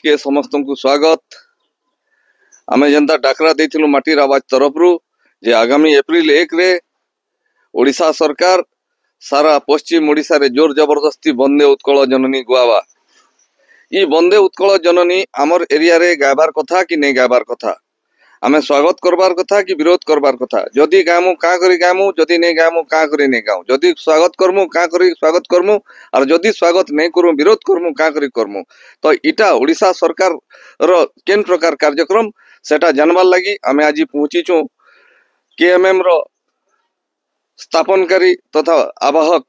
के समस्त को स्वागत। आमे जनता डाकरा देथिलु माटीर आवाज तरफ रु जे आगामी एप्रिल 1 रे ओडिशा सरकार सारा पश्चिम ओडिशा रे जोर जबरदस्ती बंदे उत्कल जननी गुआवा। ई बंदे उत्कल जननी आमर एरिया रे गायबार कथा कि नहीं गायबार कथा, आमे स्वागत करबार कथा कि विरोध करबार कथा। जदि गामु का करी गामु, जदि नहीं गामु का करी नहीं गामु, जदि स्वागत करमु का करी स्वागत करमु, और जदि स्वागत नहीं करमु विरोध करमु का करी करमु। तो इटा ओडिशा सरकार रो केन प्रकार कार्यक्रम सेटा जानबार लगी आमे आज पहुंची छु केएमएम रो स्थापनकारी तथा आवाहक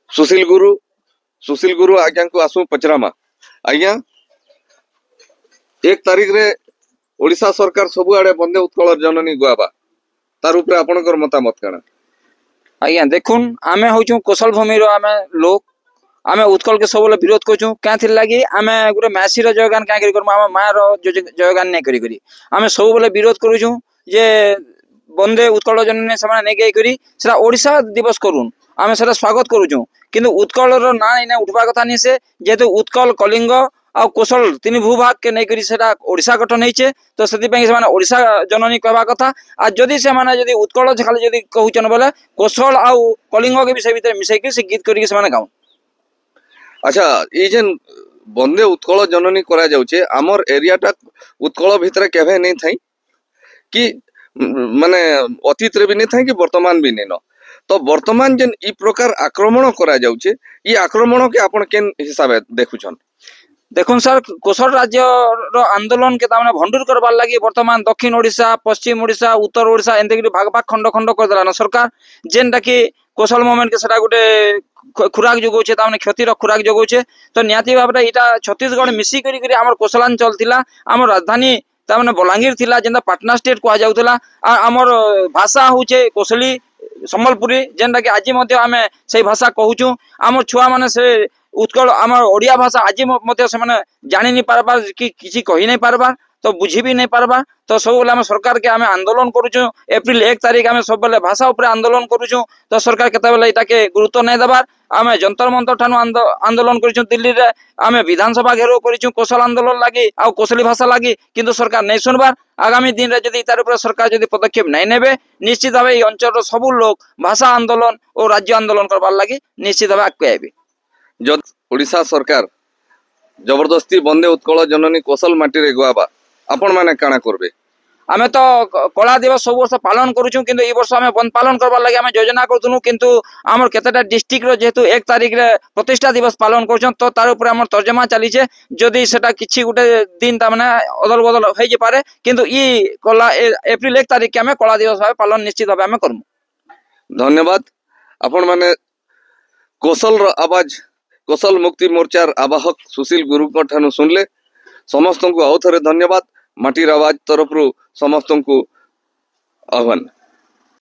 सुशील गुरु आज्ञा को आसु पचरामा। आज्ञा 1 तारीख रे ओडिशा सरकार सबु आडे बंदे उत्कल जननी गुआबा, तार ऊपर आपनकर मतामत काना? आज्ञा देखुन आमे होचु कोसल भूमि रो आमे लोक आमे उत्कल के सबले विरोध करछु। क्या थिर लागी आमे गुरे मैसी रो जयगान का करी करम, आमे मां रो जयगान नै करी करी आमे सबले विरोध करूछु जे बंदे उत्कल जननी समान नै गई करी सेरा ओडिशा दिवस करून आमे सेरा स्वागत करूछु। किंतु उत्कल रो ना नै उठबा कथा नै से जेतु उत्कल कलिंग आ कोसल तीन भूभाग के नहीं करी सेटा ओडिशा गठन होइछे। तो सेति पे से ओडिशा जननी कहबा कथा। आ जदि से माने जदि उत्कल खाली जदि कहउचन बोले कोसल आ कलिंग के भी से भीतर मिसै के से गीत करी से माने गाउ। अच्छा, ई जेन बंदे उत्कल जननी करा जाउछे हमर एरियाटा उत्कल भीतर केभे नहीं थाई कि माने अतीत रे भी नहीं थाई कि वर्तमान भी नहीं न। तो वर्तमान जेन ई प्रकार आक्रमण करा जाउछे ई आक्रमण के आपण केन हिसाबे देखुछन? देखुन सर, कोसल राज्य रो आंदोलन के तामने भंडूर करबार लागि वर्तमान दक्षिण ओडिशा, पश्चिम ओडिशा, उत्तर ओडिशा एंते भाग भाग खंड खंड कर देला न सरकार। जेनटा कि कोसल मूवमेंट के सेटा गुटे खुराक जोगौछे, तामने क्षतिर खुराक जोगौछे। तो नियाती भाबरे इटा छत्तीसगढ़ मिसी करी करी हमर कोसलांचल थिला, हमर राजधानी तामने बलांगीर थिला, जेनटा पाटना स्टेट को जाउथला। आ हमर भाषा होचे कोसली संबलपुरी, जेनटा कि आज मध्य आमे सेही भाषा कहूछु। हमर छुआ माने से उत्कल आम ओडिया भाषा आज मध्य से माने जानी नहीं पारबार कि किसी कही नहीं पारबार, तो बुझी भी नहीं पारबार। तो सब बेले सरकार के आमे आंदोलन करूछु। एप्रिल 1 तारीख आमे सब बेले भाषा ऊपर आंदोलन करूछु। तो सरकार केते बेले इटा के गुरुत्व नहीं देबार। आमे जंतर मंतर ठानु आंदोलन करूछु। दिल्ली रे आमे विधानसभा घेराव करूछु कोसल आंदोलन लागि आ कोसली भाषा लागि, किंतु सरकार नहीं सुनबार। आगामी दिन रे जदि इतार ऊपर सरकार जदि पदक्षेप नहीं नेबे निश्चित भाबे ई अंचल सब लोग भाषा आंदोलन और राज्य आंदोलन करबार लागि निश्चित भाबे आगे आइबे। जब ओडिशा सरकार जबरदस्ती बंदे उत्कल जननी कोसल माटी रे गुआबा आपण माने काना करबे? आमे तो कला दिवस सब वर्ष पालन करूछु, किंतु ई वर्ष आमे बंद पालन करबार लागि आमे योजना करथुनु। किंतु हमर केतेटा डिस्ट्रिक्ट रो जेतु 1 तारीख रे प्रतिष्ठा दिवस पालन करछन, तो तार ऊपर हमर तर्जमा चलीछे। जदि सेटा किछि गुटे दिन ता माने अदल बदल होई जे पारे, किंतु ई कला एप्रिल 1 तारीख के आमे कला दिवस भाबे पालन निश्चित भाबे आमे करमु। धन्यवाद। आपण माने कोसल रो आवाज कोसल मुक्ति मोर्चार आवाहक सुशील गुरु को ठानु सुनले। समस्त को आउ थरे धन्यवाद। माटीर आवाज तरफ समस्त को आह्वान।